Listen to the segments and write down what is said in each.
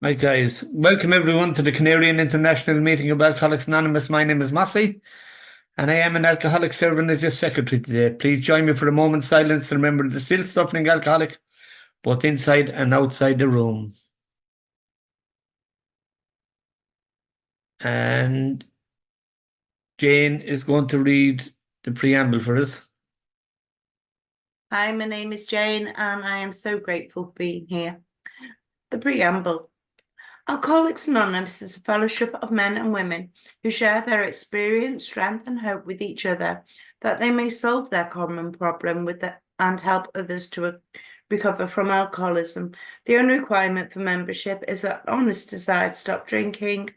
Right, guys. Welcome everyone to the Canarian International Meeting of Alcoholics Anonymous. My name is Massey, and I am an alcoholic serving as your secretary today. Please join me for a moment's silence to remember the still suffering alcoholic, both inside and outside the room. And Jane is going to read the preamble for us. Hi, my name is Jane, and I am so grateful for being here. The preamble. Alcoholics Anonymous is a fellowship of men and women who share their experience, strength, and hope with each other, that they may solve their common problem and help others to recover from alcoholism. The only requirement for membership is an honest desire to stop drinking.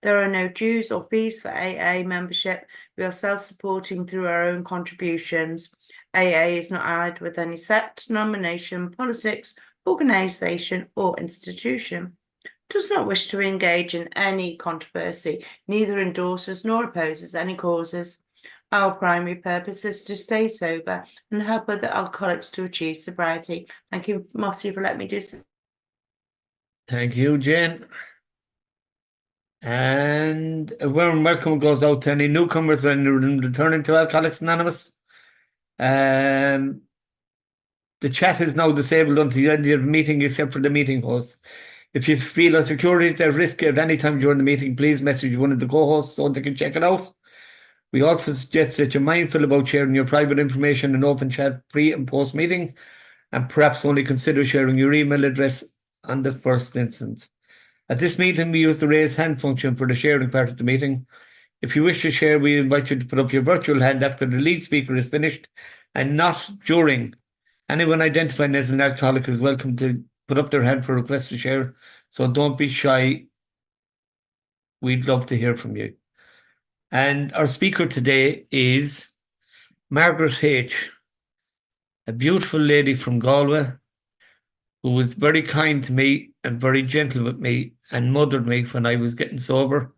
There are no dues or fees for AA membership. We are self-supporting through our own contributions. AA is not allied with any sect, denomination, politics, organisation, or institution. Does not wish to engage in any controversy, neither endorses nor opposes any causes. Our primary purpose is to stay sober and help other alcoholics to achieve sobriety. Thank you, Mossy, for letting me do this. Thank you, Jane. And a warm welcome goes out to any newcomers and returning to Alcoholics Anonymous. The chat is now disabled until the end of the meeting, except for the meeting host. If you feel our security is at risk at any time during the meeting, please message one of the co-hosts so they can check it out. We also suggest that you're mindful about sharing your private information in open chat pre and post meeting, and perhaps only consider sharing your email address on the first instance. At this meeting, we use the raise hand function for the sharing part of the meeting. If you wish to share, we invite you to put up your virtual hand after the lead speaker is finished and not during. Anyone identifying as an alcoholic is welcome to put up their hand for requests to share, so don't be shy. We'd love to hear from you. And our speaker today is Margaret H., a beautiful lady from Galway who was very kind to me and very gentle with me and mothered me when I was getting sober.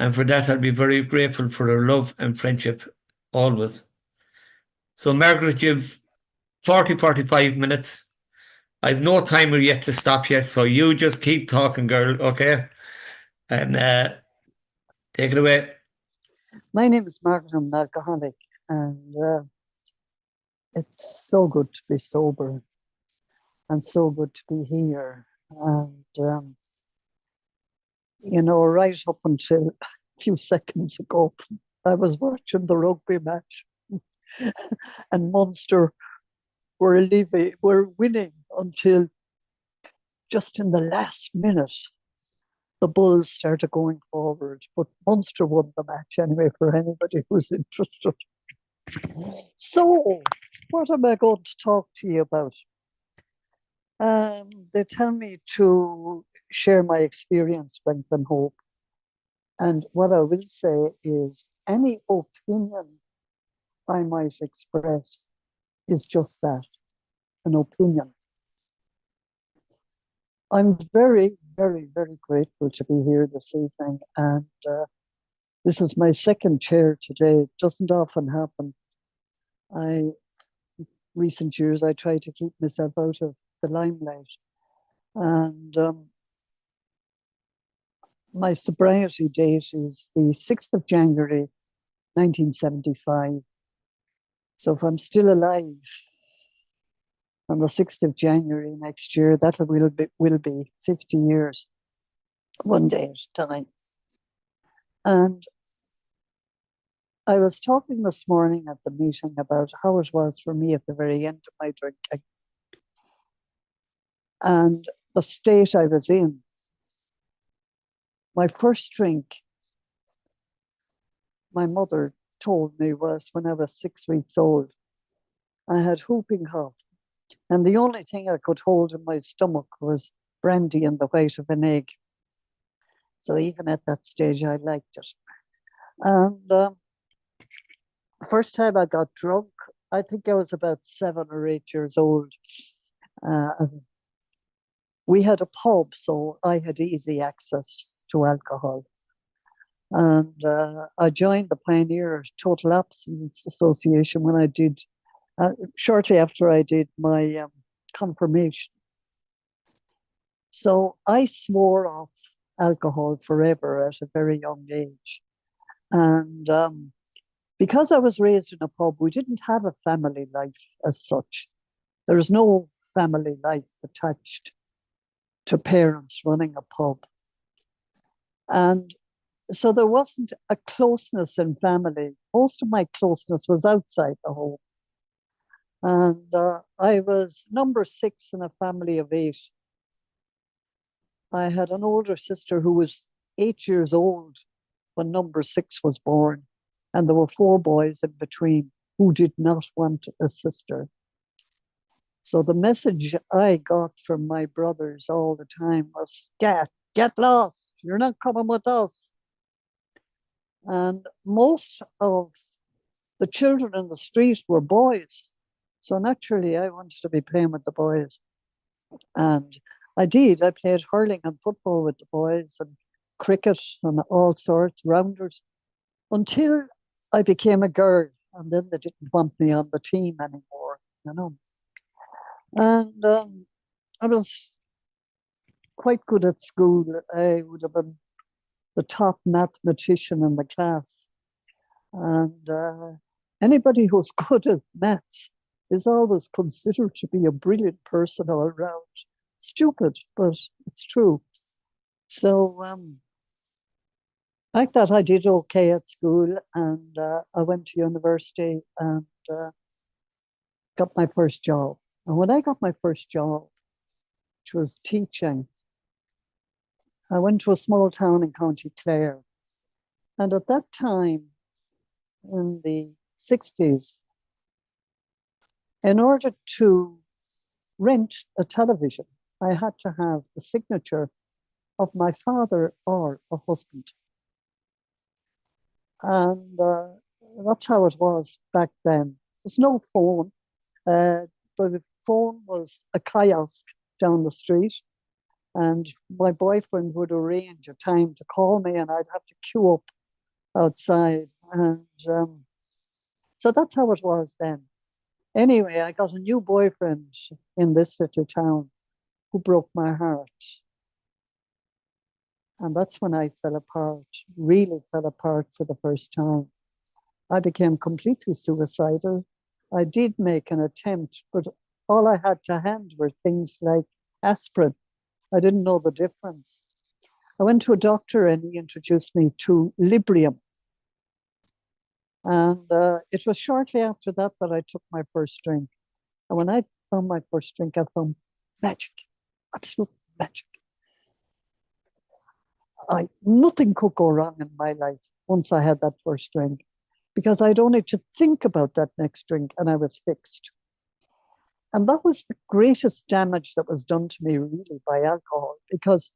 And for that, I'll be very grateful for her love and friendship always. So Margaret, you've 45 minutes. I've no timer yet to stop yet, so you just keep talking, girl, okay? And take it away. My name is Margaret. I'm an alcoholic, and it's so good to be sober and so good to be here. And, right up until a few seconds ago, I was watching the rugby match and Munster were winning until just in the last minute, the Bulls started going forward. But Munster won the match anyway for anybody who's interested. So, what am I going to talk to you about? They tell me to share my experience, strength, and hope. And what I will say is any opinion I might express is just that, an opinion. I'm very, very, very grateful to be here this evening. And this is my second chair today. It doesn't often happen. Recent years, I try to keep myself out of the limelight. And my sobriety date is the 6th of January, 1975. So if I'm still alive on the 6th of January next year, that will be 50 years, one day at a time. And I was talking this morning at the meeting about how it was for me at the very end of my drinking and the state I was in. My first drink, my mother told me, was when I was 6 weeks old. I had whooping cough, and the only thing I could hold in my stomach was brandy and the white of an egg. So even at that stage, I liked it. And the first time I got drunk, I think I was about 7 or 8 years old. We had a pub, so I had easy access to alcohol. And I joined the Pioneer Total Abstinence Association when I did, shortly after I did my confirmation. So I swore off alcohol forever at a very young age. And because I was raised in a pub, we didn't have a family life as such. There is no family life attached to parents running a pub. And so there wasn't a closeness in family. Most of my closeness was outside the home. And I was number 6 in a family of 8. I had an older sister who was 8 years old when number 6 was born. And there were 4 boys in between who did not want a sister. So the message I got from my brothers all the time was, "Scat, get lost. You're not coming with us." And most of the children in the street were boys. So naturally, I wanted to be playing with the boys. And I did. I played hurling and football with the boys and cricket and all sorts, rounders, until I became a girl. And then they didn't want me on the team anymore, you know. And I was quite good at school. I would have been the top mathematician in the class. And anybody who's good at maths is always considered to be a brilliant person all around. Stupid, but it's true. So like that, I did okay at school, and I went to university and got my first job. And when I got my first job, which was teaching, I went to a small town in County Clare. And at that time, in the 60s, in order to rent a television, I had to have the signature of my father or a husband. And that's how it was back then. There's no phone. The phone was a kiosk down the street, and my boyfriend would arrange a time to call me, and I'd have to queue up outside. And so that's how it was then. Anyway, I got a new boyfriend in this little town who broke my heart. And that's when I fell apart, really fell apart for the first time. I became completely suicidal. I did make an attempt, but all I had to hand were things like aspirin. I didn't know the difference. I went to a doctor and he introduced me to Librium. And it was shortly after that that I took my first drink. And when I found my first drink, I found magic, absolute magic. Nothing could go wrong in my life once I had that first drink, because I'd only to think about that next drink and I was fixed. And that was the greatest damage that was done to me, really, by alcohol, because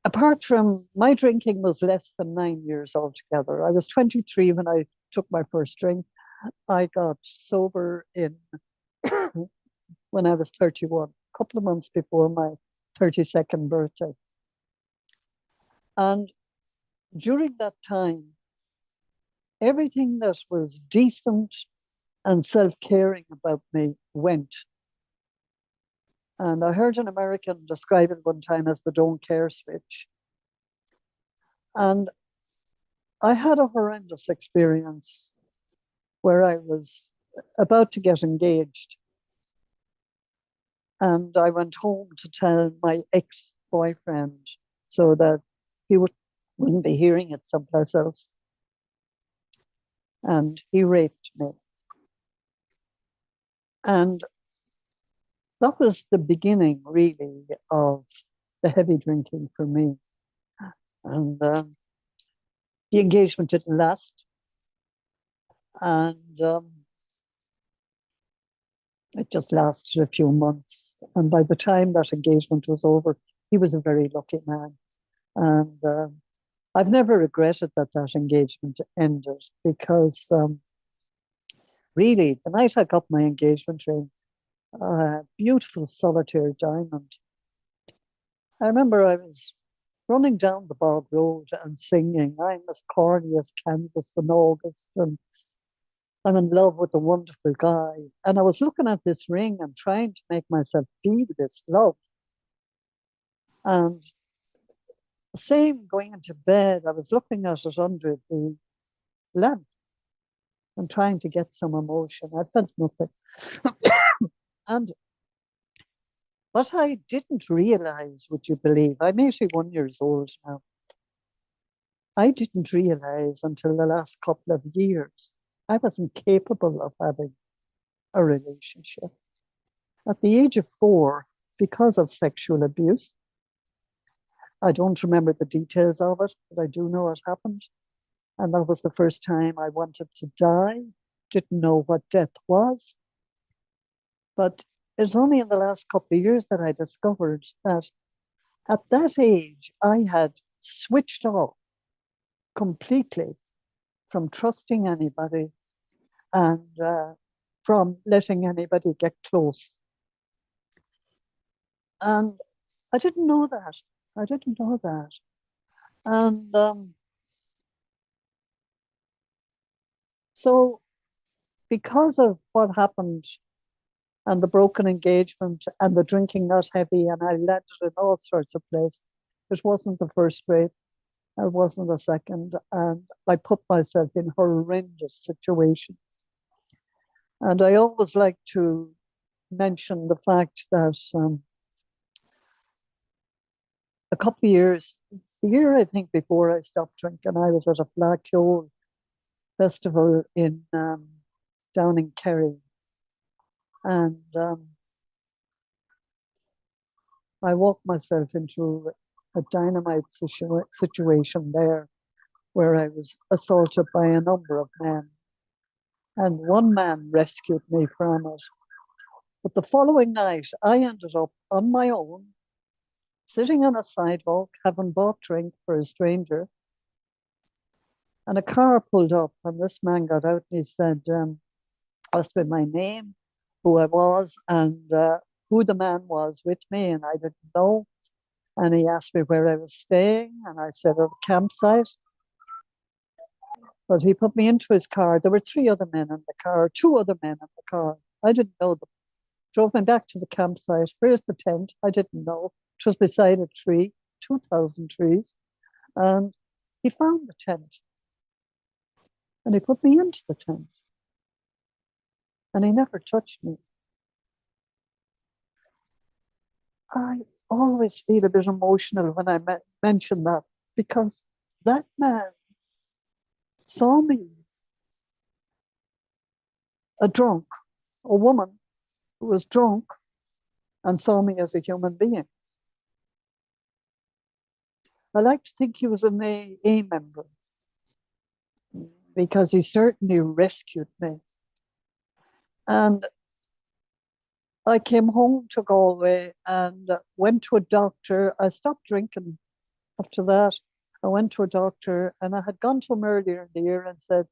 apart from my drinking was less than 9 years altogether. I was 23 when I took my first drink. I got sober in when I was 31, a couple of months before my 32nd birthday. And during that time, everything that was decent and self-caring about me went. And I heard an American describe it one time as the don't care switch. And I had a horrendous experience where I was about to get engaged. And I went home to tell my ex-boyfriend so that he wouldn't be hearing it someplace else. And he raped me. And that was the beginning, really, of the heavy drinking for me. And the engagement didn't last. And it just lasted a few months. And by the time that engagement was over, he was a very lucky man. And I've never regretted that that engagement ended, because really, the night I got my engagement ring, a beautiful solitaire diamond. I remember I was running down the bog road and singing, "I'm as corny as Kansas in August," and I'm in love with a wonderful guy. And I was looking at this ring and trying to make myself feel this love. And same going into bed, I was looking at it under the lamp and trying to get some emotion. I felt nothing. And what I didn't realize, would you believe, I'm 81 years old now. I didn't realize until the last couple of years, I wasn't capable of having a relationship. At the age of 4, because of sexual abuse, I don't remember the details of it, but I do know it happened. And that was the first time I wanted to die, didn't know what death was. But it's only in the last couple of years that I discovered that at that age, I had switched off completely from trusting anybody and from letting anybody get close. And I didn't know that. I didn't know that. And so because of what happened and the broken engagement and the drinking not heavy, and I landed in all sorts of places, it wasn't the first rape, it wasn't the second, and I put myself in horrendous situations. And I always like to mention the fact that a couple of years, the year I think before I stopped drinking, I was at a Black Hole festival in down in Kerry, and I walked myself into a dynamite situation there, where I was assaulted by a number of men, and one man rescued me from it. But the following night, I ended up on my own, sitting on a sidewalk, having bought drink for a stranger, and a car pulled up, and this man got out and he said, asked me my name, who I was, and who the man was with me, and I didn't know. And he asked me where I was staying, and I said at a campsite. But he put me into his car. There were 3 other men in the car, 2 other men in the car. I didn't know them. Drove me back to the campsite. Where's the tent? I didn't know. It was beside a tree, 2,000 trees. And he found the tent. And he put me into the tent. And he never touched me. I always feel a bit emotional when I mention that, because that man saw me, a drunk, a woman who was drunk, and saw me as a human being. I like to think he was an AA member, because he certainly rescued me. And I came home to Galway and went to a doctor. I stopped drinking after that. I went to a doctor, and I had gone to him earlier in the year and said,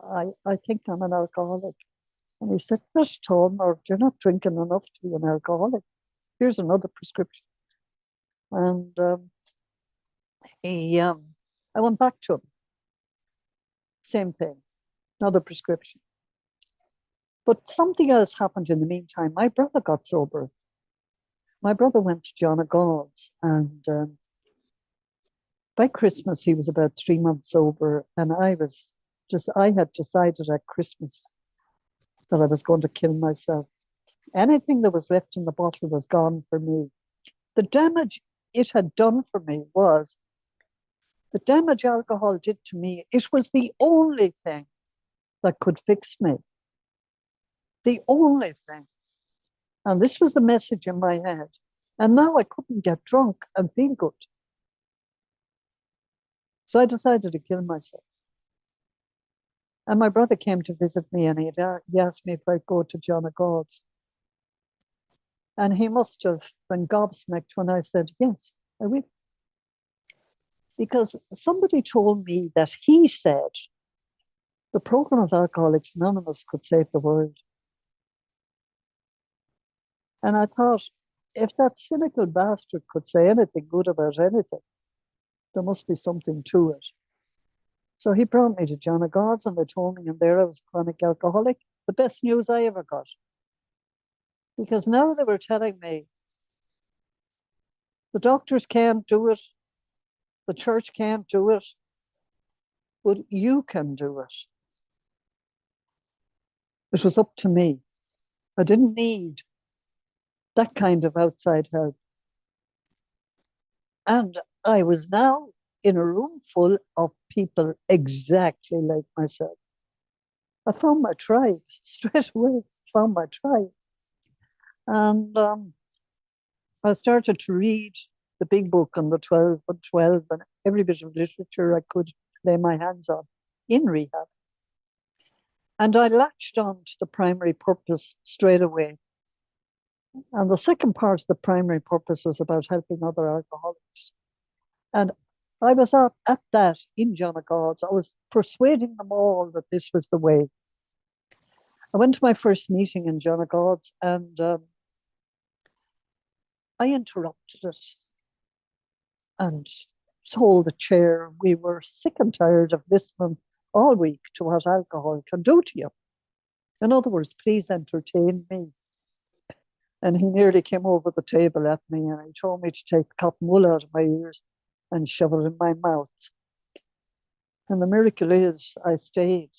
I think I'm an alcoholic. And he said, "Just Tom, or you're not drinking enough to be an alcoholic. Here's another prescription." And I went back to him. Same thing, another prescription. But something else happened in the meantime. My brother got sober. My brother went to John O'Gall's, and by Christmas he was about 3 months sober, and I had decided at Christmas that I was going to kill myself. Anything that was left in the bottle was gone for me. The damage it had done for me was the damage alcohol did to me. It was the only thing that could fix me. The only thing. And this was the message in my head. And now I couldn't get drunk and feel good. So I decided to kill myself. And my brother came to visit me, and he asked me if I'd go to John O'Gall's. And he must have been gobsmacked when I said, yes, I will. Because somebody told me that he said the program of Alcoholics Anonymous could save the world. And I thought, if that cynical bastard could say anything good about anything, there must be something to it. So he brought me to John of God's and they told me in there I was a chronic alcoholic. The best news I ever got. Because now they were telling me the doctors can't do it, the church can't do it, but you can do it. It was up to me. I didn't need that kind of outside help. And I was now in a room full of people exactly like myself. I found my tribe straight away, found my tribe. And I started to read the big book on the 12 and 12 and every bit of literature I could lay my hands on in rehab. And I latched on to the primary purpose straight away. And the second part of the primary purpose was about helping other alcoholics. And I was at that in John of God's. I was persuading them all that this was the way. I went to my first meeting in John of God's and I interrupted it and told the chair we were sick and tired of listening all week to what alcohol can do to you. In other words, please entertain me. And he nearly came over the table at me and he told me to take the cotton wool out of my ears and shove it in my mouth. And the miracle is I stayed.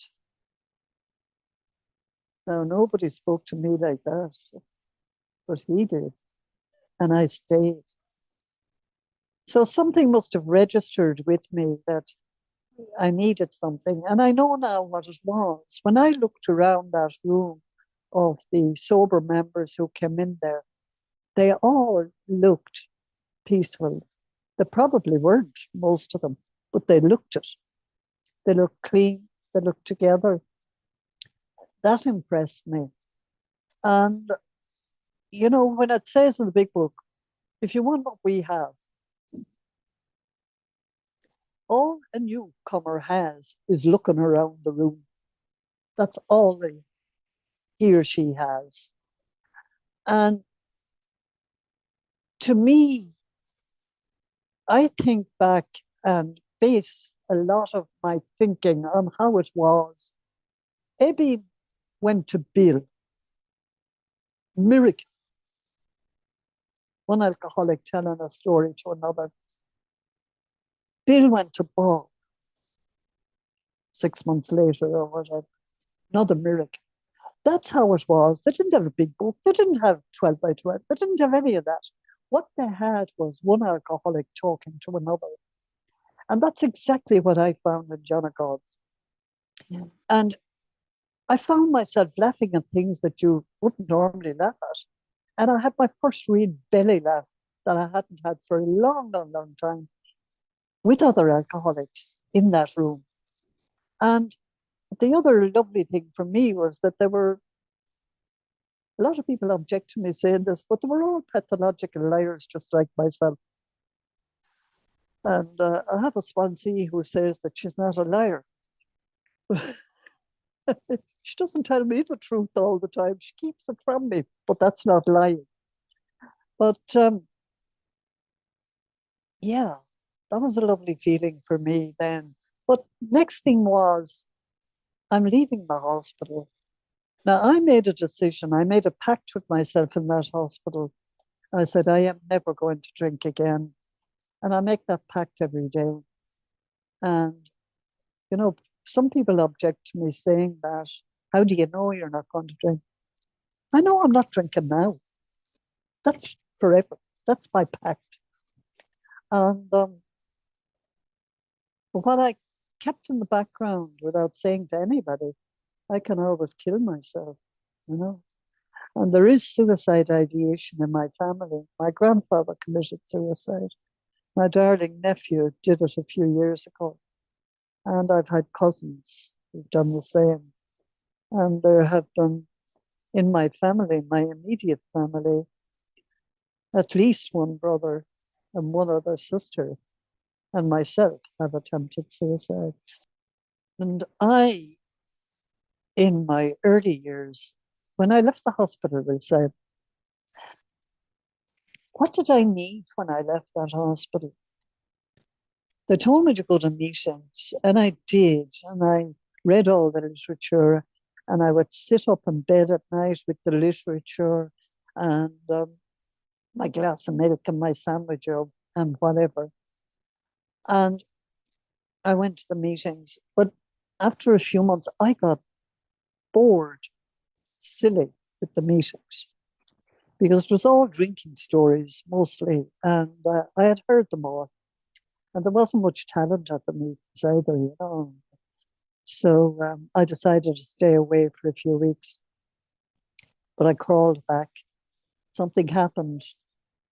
Now, nobody spoke to me like that, but he did. And I stayed. So something must have registered with me that I needed something. And I know now what it was. When I looked around that room of the sober members who came in there, they all looked peaceful. They probably weren't, most of them, but they looked it. They looked clean. They looked together. That impressed me. And, you know, when it says in the big book, if you want what we have, all a newcomer has is looking around the room. That's all he or she has. And to me, I think back and base a lot of my thinking on how it was. Abby went to Bill. Miracle. One alcoholic telling a story to another. Bill went to Bob 6 months later or whatever. Another miracle. That's how it was. They didn't have a big book. They didn't have 12 by 12. They didn't have any of that. What they had was one alcoholic talking to another. And that's exactly what I found in John of God's. Yeah. And I found myself laughing at things that you wouldn't normally laugh at. And I had my first real belly laugh that I hadn't had for a long, long, long time with other alcoholics in that room. And the other lovely thing for me was that there were a lot of people object to me saying this, but they were all pathological liars just like myself. And I have a Swansea who says that she's not a liar. She doesn't tell me the truth all the time. She keeps it from me, but that's not lying. But yeah, that was a lovely feeling for me then. But next thing was, I'm leaving the hospital. Now, I made a decision. I made a pact with myself in that hospital. I said, I am never going to drink again. And I make that pact every day. And, you know, some people object to me saying that. How do you know you're not going to drink? I know I'm not drinking now. That's forever. That's my pact. And what I kept in the background without saying to anybody, I can always kill myself, you know. And there is suicide ideation in my family. My grandfather committed suicide. My darling nephew did it a few years ago. And I've had cousins who've done the same. And there have been, in my family, my immediate family, at least one brother and one other sister and myself have attempted suicide. And I, in my early years, when I left the hospital, I said, what did I need when I left that hospital? They told me to go to meetings, and I did. And I read all the literature, and I would sit up in bed at night with the literature and my glass of milk and my sandwich and whatever. And I went to the meetings. But after a few months, I got bored, silly with the meetings because it was all drinking stories mostly. And I had heard them all. And there wasn't much talent at the meetings either, you know. So I decided to stay away for a few weeks. But I crawled back. Something happened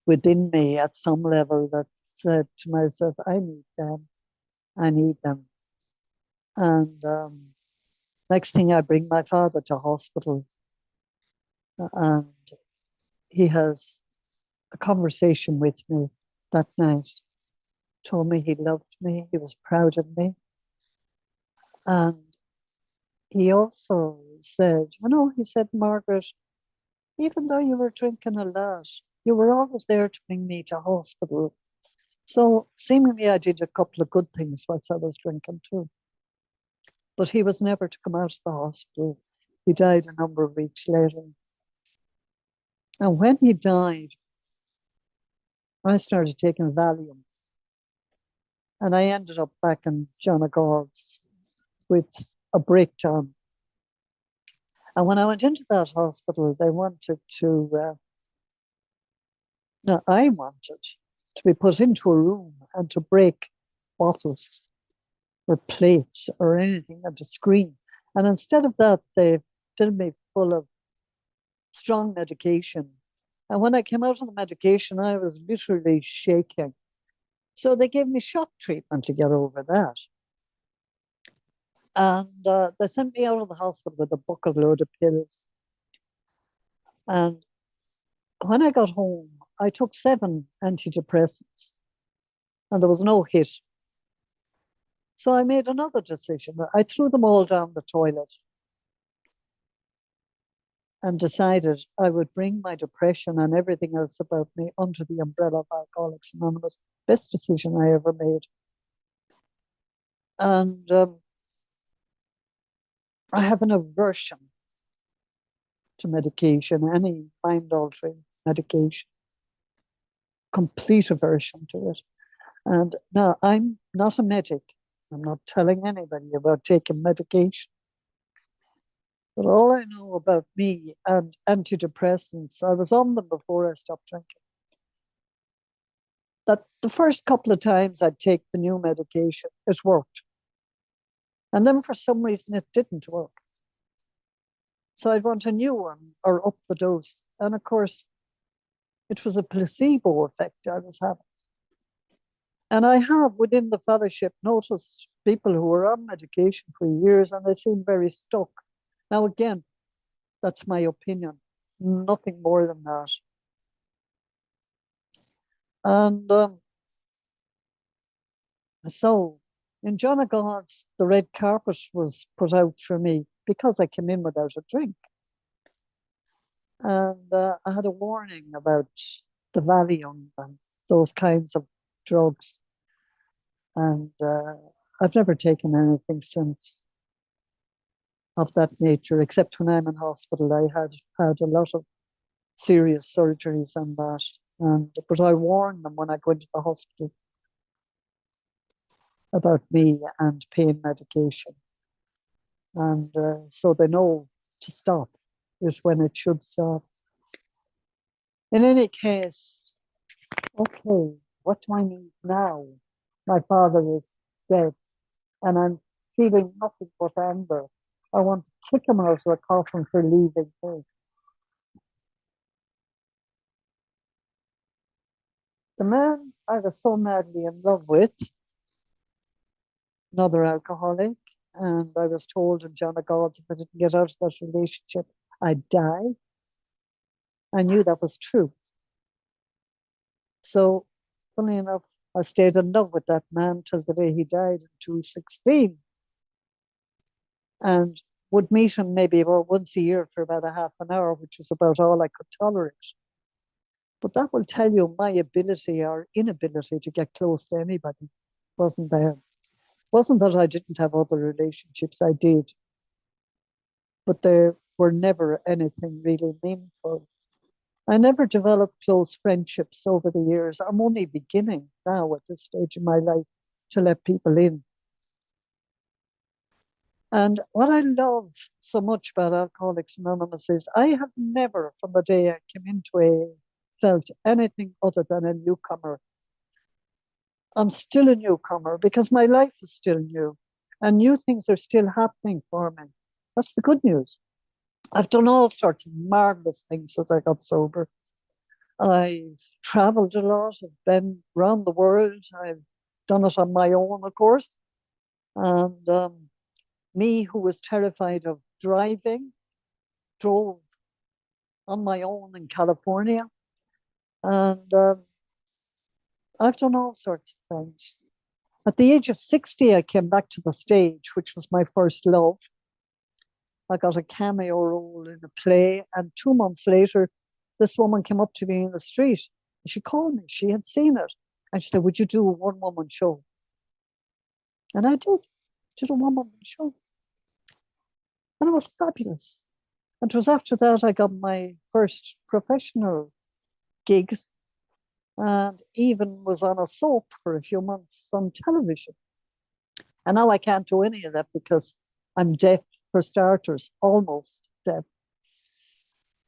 within me at some level that said to myself, I need them. I need them. And next thing, I bring my father to hospital. And he has a conversation with me that night. Told me he loved me. He was proud of me. And he also said, you know, he said, Margaret, even though you were drinking a lot, you were always there to bring me to hospital. So seemingly I did a couple of good things whilst I was drinking too. But he was never to come out of the hospital. He died a number of weeks later. And when he died, I started taking Valium. And I ended up back in John O'Gall's with a breakdown. And when I went into that hospital, they wanted to, no, I wanted to be put into a room and to break bottles or plates or anything and to scream. And instead of that, they filled me full of strong medication. And when I came out of the medication, I was literally shaking. So they gave me shock treatment to get over that. And they sent me out of the hospital with a bucket load of pills. And when I got home, I took 7 antidepressants and there was no hit. So I made another decision. I threw them all down the toilet and decided I would bring my depression and everything else about me under the umbrella of Alcoholics Anonymous. Best decision I ever made. And I have an aversion to medication, any mind-altering medication. Complete aversion to it. And now I'm not a medic. I'm not telling anybody about taking medication. But all I know about me and antidepressants, I was on them before I stopped drinking. That the first couple of times I'd take the new medication, it worked. And then for some reason it didn't work. So I'd want a new one or up the dose. And of course, it was a placebo effect I was having. And I have within the fellowship noticed people who were on medication for years and they seem very stuck. Now, again, that's my opinion, nothing more than that. And so in John O'Gall's, the red carpet was put out for me because I came in without a drink. And I had a warning about the Valium and those kinds of drugs. And I've never taken anything since of that nature, except when I'm in hospital. I had a lot of serious surgeries and that. But I warn them when I go into the hospital about me and pain medication. And so they know to stop is when it should stop. In any case, okay, what do I need now? My father is dead and I'm feeling nothing but anger. I want to kick him out of the coffin for leaving me. The man I was so madly in love with, another alcoholic, and I was told in John O'Gall's if I didn't get out of that relationship, I'd die. I knew that was true. So, funny enough, I stayed in love with that man till the day he died in 2016. And would meet him maybe about once a year for about a half an hour, which was about all I could tolerate. But that will tell you my ability or inability to get close to anybody. wasn't there. Wasn't that I didn't have other relationships, I did, but they were never anything really meaningful. I never developed close friendships over the years. I'm only beginning now at this stage in my life to let people in. And what I love so much about Alcoholics Anonymous is I have never, from the day I came into AA, felt anything other than a newcomer. I'm still a newcomer because my life is still new and new things are still happening for me. That's the good news. I've done all sorts of marvelous things since I got sober. I've traveled a lot. I've been around the world. I've done it on my own, of course. And me, who was terrified of driving, drove on my own in California. And I've done all sorts of things. At the age of 60, I came back to the stage, which was my first love. I got a cameo role in a play, and 2 months later, this woman came up to me in the street. And she called me. She had seen it. And she said, would you do a one-woman show? And I did a one-woman show. And it was fabulous. And it was after that I got my first professional gigs and even was on a soap for a few months on television. And now I can't do any of that because I'm deaf, for starters, almost deaf.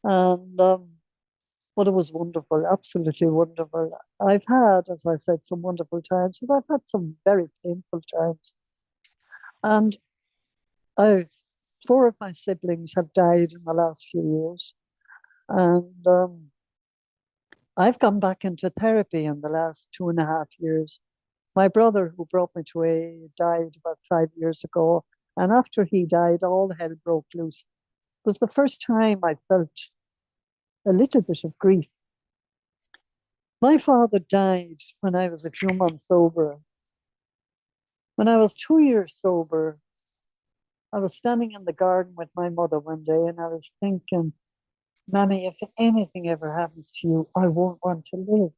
And but it was wonderful, absolutely wonderful. I've had, as I said, some wonderful times, but I've had some very painful times. And four of my siblings have died in the last few years. And I've gone back into therapy in the last 2.5 years. My brother, who brought me to AA, died about 5 years ago. And after he died, all hell broke loose. It was the first time I felt a little bit of grief. My father died when I was a few months sober. When I was 2 years sober, I was standing in the garden with my mother one day and I was thinking, Mammy, if anything ever happens to you, I won't want to live.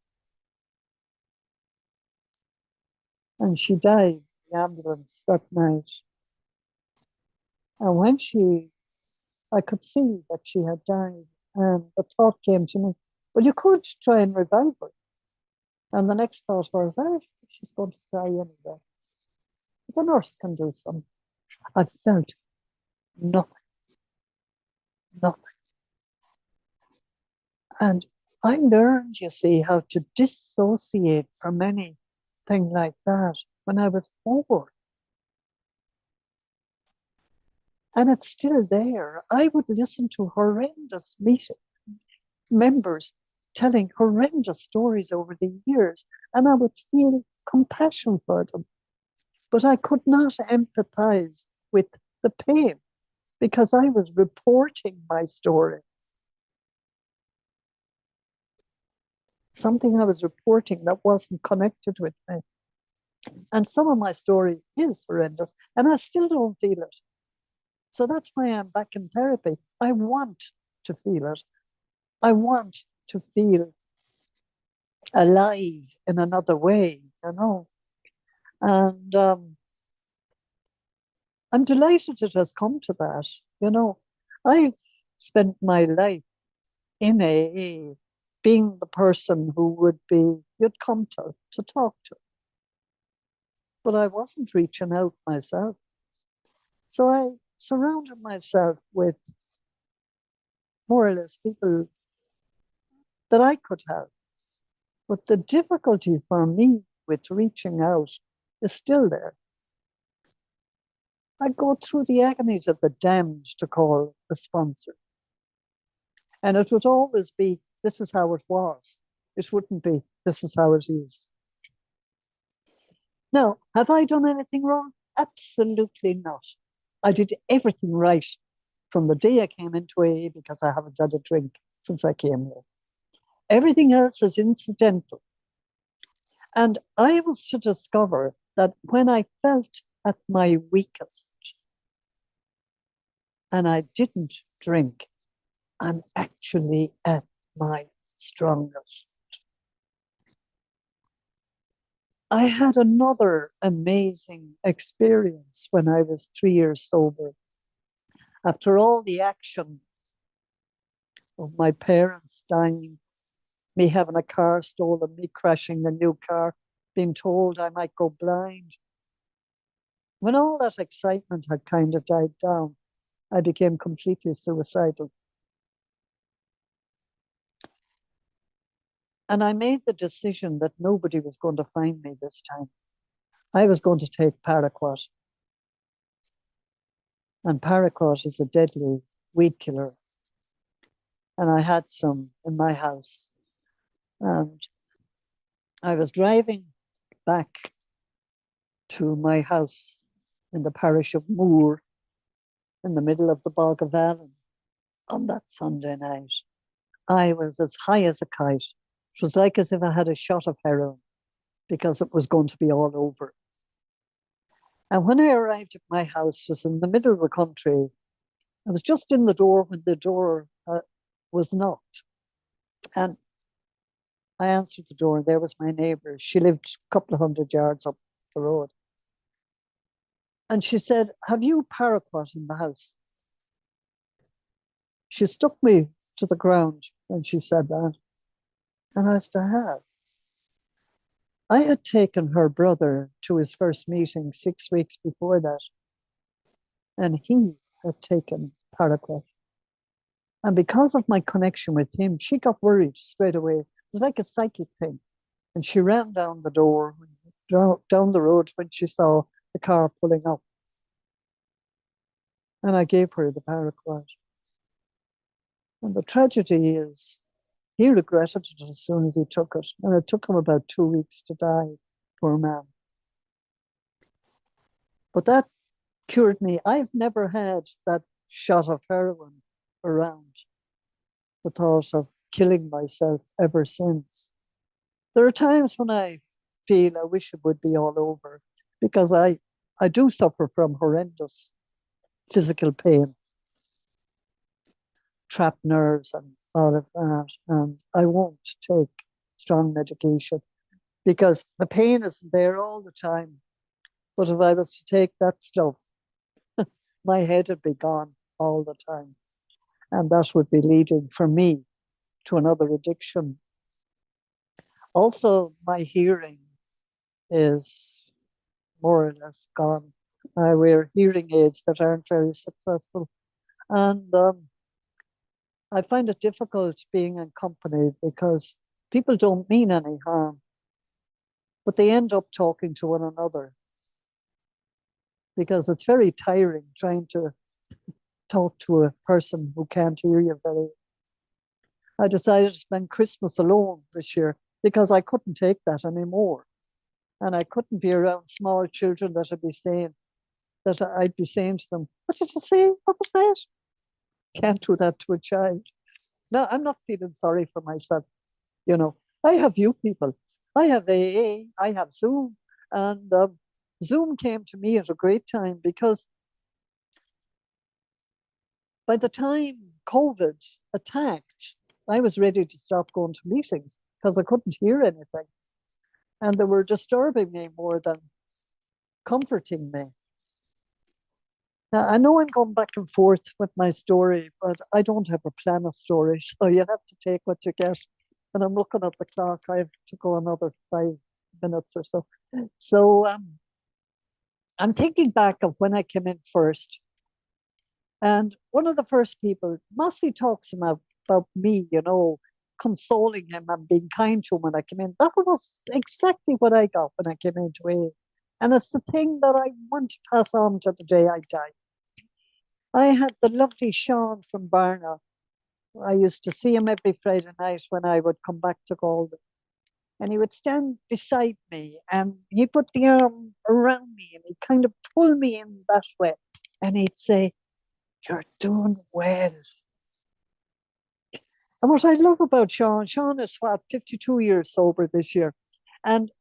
And she died in the ambulance that night. And when I could see that she had died, and the thought came to me, well, you could try and revive her. And the next thought was, she's going to die anyway. The nurse can do something. I felt nothing. And I learned, you see, how to dissociate from anything like that when I was 4. And it's still there. I would listen to horrendous members telling horrendous stories over the years, and I would feel compassion for them. But I could not empathize with the pain because I was reporting my story. Something I was reporting that wasn't connected with me. And some of my story is horrendous, and I still don't feel it. So that's why I'm back in therapy. I want to feel it. I want to feel alive in another way, you know. And I'm delighted it has come to that. You know, I've spent my life in AA being the person who you'd come to talk to. But I wasn't reaching out myself. So I surrounded myself with more or less people that I could help. But the difficulty for me with reaching out is still there. I go through the agonies of the damned to call a sponsor. And it would always be, this is how it was. It wouldn't be, this is how it is. Now, have I done anything wrong? Absolutely not. I did everything right from the day I came into AA because I haven't had a drink since I came here. Everything else is incidental. And I was to discover that when I felt at my weakest and I didn't drink, I'm actually at my strongest. I had another amazing experience when I was 3 years sober. After all the action of my parents dying, me having a car stolen, me crashing the new car, being told I might go blind. When all that excitement had kind of died down, I became completely suicidal. And I made the decision that nobody was going to find me this time. I was going to take paraquat. And paraquat is a deadly weed killer. And I had some in my house. And I was driving back to my house in the parish of Moore in the middle of the Bog of Allen on that Sunday night. I was as high as a kite. It was like as if I had a shot of heroin because it was going to be all over. And when I arrived at my house, it was in the middle of the country. I was just in the door when the door was knocked. And I answered the door, and there was my neighbor. She lived a couple of 100 yards up the road. And she said, "Have you paraquat in the house?" She stuck me to the ground when she said that. And I said, "I have." I had taken her brother to his first meeting 6 weeks before that, and he had taken paraquat. And because of my connection with him, she got worried straight away. It was like a psychic thing. And she ran down the door, down the road when she saw the car pulling up. And I gave her the paraquat. And the tragedy is, he regretted it as soon as he took it. And it took him about 2 weeks to die, poor man. But that cured me. I've never had that shot of heroin around the thought of killing myself ever since. There are times when I feel I wish it would be all over because I do suffer from horrendous physical pain, trapped nerves and all of that. And I won't take strong medication because the pain isn't there all the time. But if I was to take that stuff, my head would be gone all the time. And that would be leading for me to another addiction. Also, my hearing is more or less gone. I wear hearing aids that aren't very successful. And I find it difficult being in company because people don't mean any harm, but they end up talking to one another because it's very tiring trying to talk to a person who can't hear you very well. I decided to spend Christmas alone this year because I couldn't take that anymore. And I couldn't be around small children that I'd be saying to them, "What did you say? What was that?" Can't do that to a child. No, I'm not feeling sorry for myself. You know, I have you people. I have AA, I have Zoom. And Zoom came to me at a great time because by the time COVID attacked, I was ready to stop going to meetings because I couldn't hear anything. And they were disturbing me more than comforting me. Now, I know I'm going back and forth with my story, but I don't have a plan of story, so you have to take what you get. And I'm looking at the clock. I have to go another 5 minutes or so. So I'm thinking back of when I came in first. And one of the first people, Mossy talks about me, consoling him and being kind to him when I came in. That was exactly what I got when I came into AA. And it's the thing that I want to pass on to the day I die. I had the lovely Sean from Barna. I used to see him every Friday night when I would come back to Galway. And he would stand beside me and he put the arm around me and he'd kind of pull me in that way. And he'd say, "You're doing well." And what I love about Sean is 52 years sober this year. And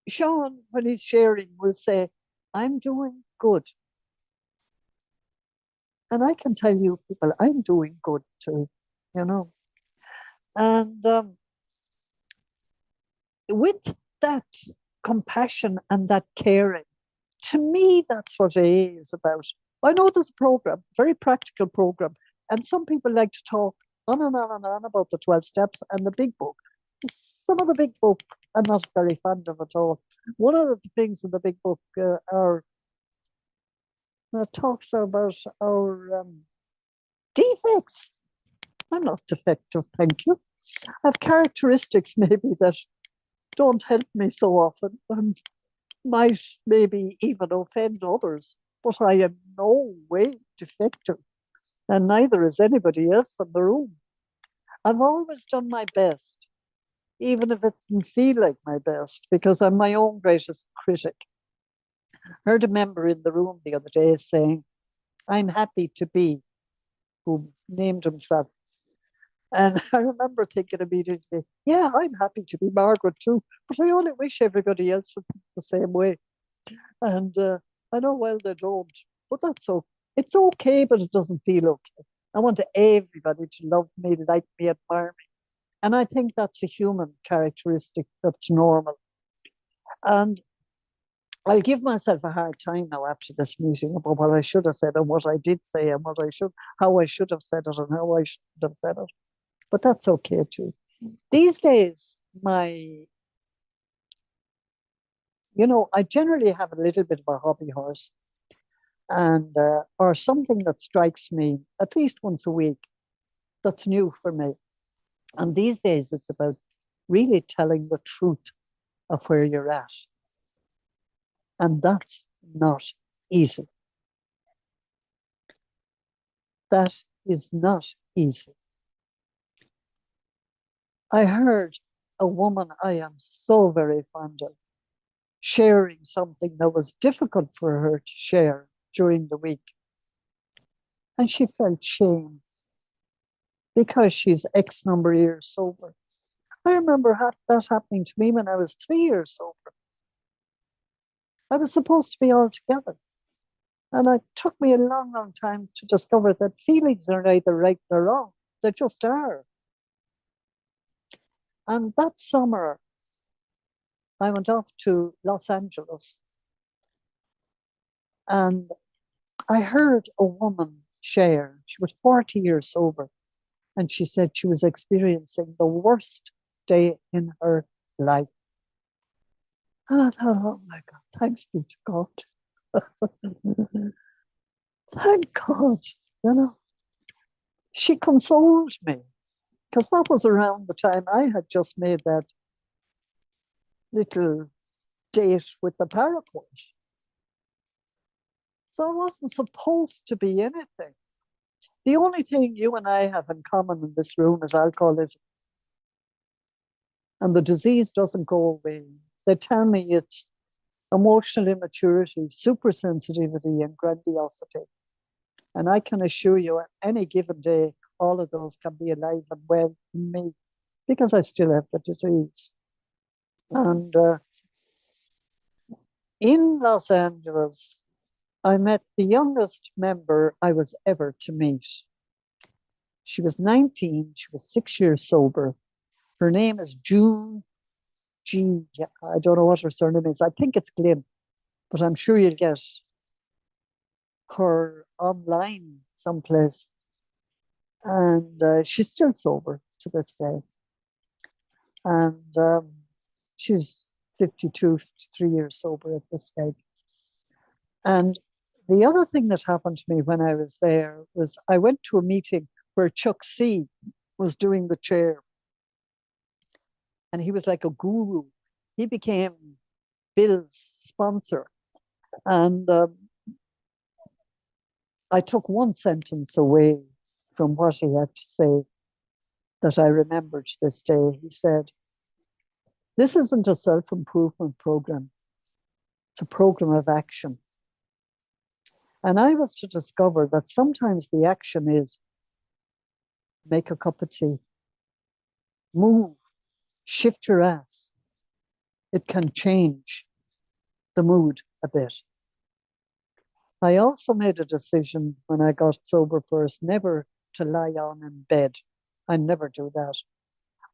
Sean, when he's sharing, will say, "I'm doing good." And I can tell you, people, I'm doing good too, you know. And with that compassion and that caring. To me, that's what AA is about. I know there's a program, very practical program, and some people like to talk on and on and on about the 12 steps and the big book. Some of the big book I'm not very fond of at all. One of the things in the big book talks about our defects. I'm not defective, thank you. I have characteristics maybe that don't help me so often and might maybe even offend others, but I am no way defective, and neither is anybody else in the room. I've always done my best, even if it didn't feel like my best, because I'm my own greatest critic. Heard a member in the room the other day saying, I'm happy to be, who named himself. And I remember thinking immediately, yeah, I'm happy to be Margaret too, but I only wish everybody else would think the same way. And I know, well, they don't, but that's okay. It's okay, but it doesn't feel okay. I want everybody to love me, like me, admire me. And I think that's a human characteristic that's normal. And I'll give myself a hard time now after this meeting about what I should have said and what I did say and how I should have said it and how I should have said it. But that's okay too. These days, I generally have a little bit of a hobby horse, and or something that strikes me at least once a week that's new for me. And these days, it's about really telling the truth of where you're at. And that's not easy. That is not easy. I heard a woman I am so very fond of sharing something that was difficult for her to share during the week. And she felt shame because she's X number of years sober. I remember that happening to me when I was 3 years sober. I was supposed to be all together. And it took me a long, long time to discover that feelings are neither right nor wrong. They just are. And that summer, I went off to Los Angeles. And I heard a woman share. She was 40 years sober. And she said she was experiencing the worst day in her life. And I thought, oh my God, thanks be to God. Thank God, She consoled me, because that was around the time I had just made that little date with the paraquat. So I wasn't supposed to be anything. The only thing you and I have in common in this room is alcoholism. And the disease doesn't go away. They tell me it's emotional immaturity, supersensitivity, and grandiosity. And I can assure you, at any given day, all of those can be alive and well in me, because I still have the disease. And in Los Angeles, I met the youngest member I was ever to meet. She was 19, she was 6 years sober. Her name is June G. I don't know what her surname is. I think it's Glynn, but I'm sure you'll get her online someplace. And she's still sober to this day. And she's 52, 53 years sober at this stage. And the other thing that happened to me when I was there was I went to a meeting where Chuck C was doing the chair. And he was like a guru. He became Bill's sponsor. And I took one sentence away from what he had to say that I remember to this day. He said, "This isn't a self-improvement program. It's a program of action." And I was to discover that sometimes the action is make a cup of tea, move, shift your ass. It can change the mood a bit. I also made a decision when I got sober first, never to lie on in bed. I never do that.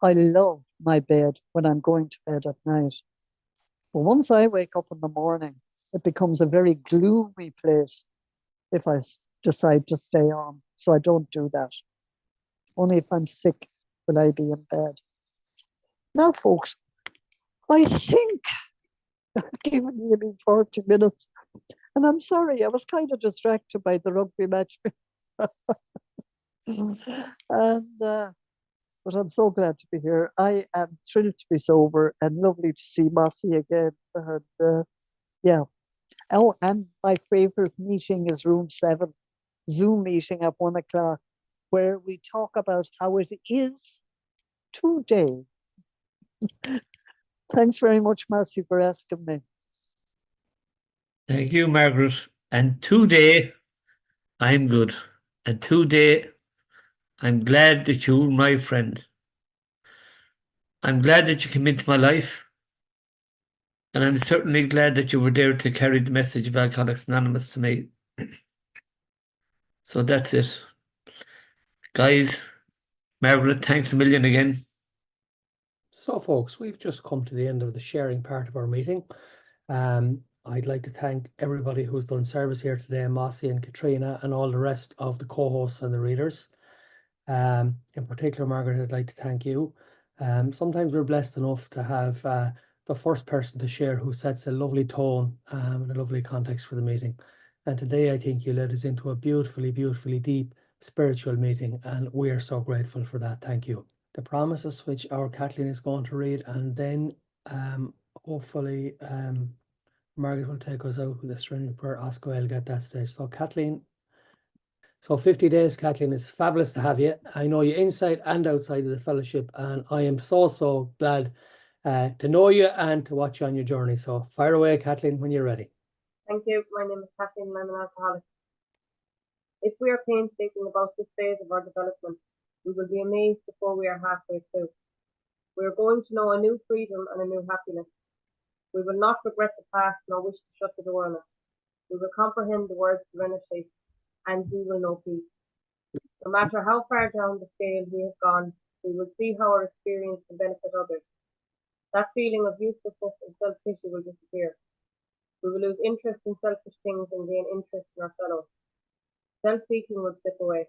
I love my bed when I'm going to bed at night. But once I wake up in the morning, it becomes a very gloomy place if I decide to stay on. So I don't do that. Only if I'm sick will I be in bed. Now, folks, I think I've given you 40 minutes. And I'm sorry, I was kind of distracted by the rugby match. But I'm so glad to be here. I am thrilled to be sober and lovely to see Mossy again. And yeah. Oh, and my favorite meeting is room 7, Zoom meeting at 1 o'clock, where we talk about how it is today. Thanks very much, Mossy, for asking me. Thank you, Margaret. And today, I'm good. And today, I'm glad that you're my friend. I'm glad that you came into my life. And I'm certainly glad that you were there to carry the message of Alcoholics Anonymous to me. So that's it. Guys, Margaret, thanks a million again. So, folks, we've just come to the end of the sharing part of our meeting. I'd like to thank everybody who's done service here today, Mossy and Katrina, and all the rest of the co-hosts and the readers. In particular, Margaret, I'd like to thank you. Sometimes we're blessed enough to have the first person to share who sets a lovely tone and a lovely context for the meeting. And today, I think you led us into a beautifully, beautifully deep spiritual meeting, and we are so grateful for that. Thank you. The promises which our Kathleen is going to read, and then hopefully Margaret will take us out with a string prayer. Oscar will get that stage. So Kathleen, so 50 days, Kathleen, it's fabulous to have you. I know you inside and outside of the fellowship, and I am so glad to know you and to watch you on your journey. So fire away, Kathleen, when you're ready. Thank you. My name is Kathleen, and I'm an alcoholic. If we are painstaking about this phase of our development, we will be amazed before we are halfway through. We are going to know a new freedom and a new happiness. We will not regret the past nor wish to shut the door on it. We will comprehend the word serenity, and we will know peace. No matter how far down the scale we have gone, we will see how our experience can benefit others. That feeling of uselessness and self-pity will disappear. We will lose interest in selfish things and gain interest in our fellows. Self-seeking will slip away.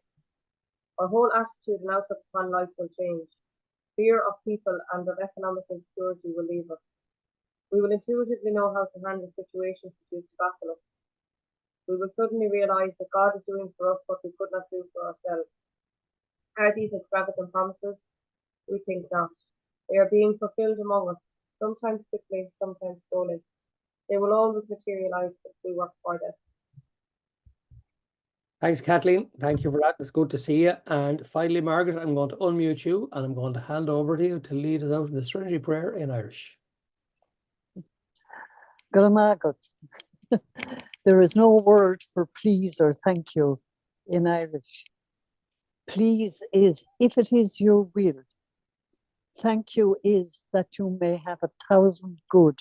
Our whole attitude and outlook upon life will change. Fear of people and of economic insecurity will leave us. We will intuitively know how to handle situations that used to baffle us. We will suddenly realise that God is doing for us what we could not do for ourselves. Are these extravagant promises? We think not. They are being fulfilled among us, sometimes quickly, sometimes slowly. They will always materialise if we work for them. Thanks, Kathleen. Thank you for that. It's good to see you. And finally, Margaret, I'm going to unmute you and I'm going to hand over to you to lead us out in the Serenity Prayer in Irish. Gramagat. There is no word for please or thank you in Irish. Please is if it is your will. Thank you is that you may have 1,000 good.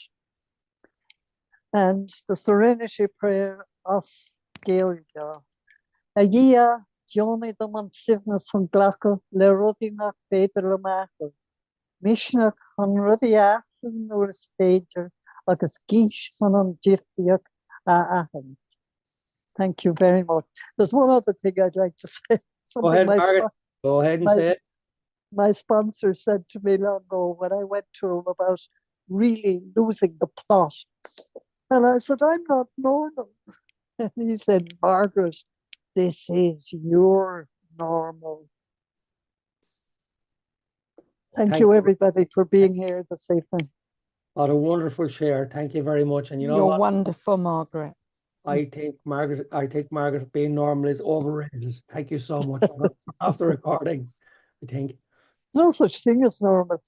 And the Serenity Prayer, Os Gaeilge. Agia, Johnny the Monsivnus von Glacha, Le Rodinach Peter Lamacher. Mishnach von Rodiach, Nurs Peter, Agus Gish von Dirtiach Ahem. Thank you very much. There's one other thing I'd like to say. Go ahead, Margaret. Go ahead and say it. My sponsor said to me long ago when I went to him about really losing the plot. And I said, I'm not normal. And he said, Margaret, this is your normal. Thank you, everybody, for being here this evening. What a wonderful share. Thank you very much. And you know You're what? wonderful, Margaret. I think Margaret being normal is overrated. Thank you so much. After recording, I think. No such thing as normal.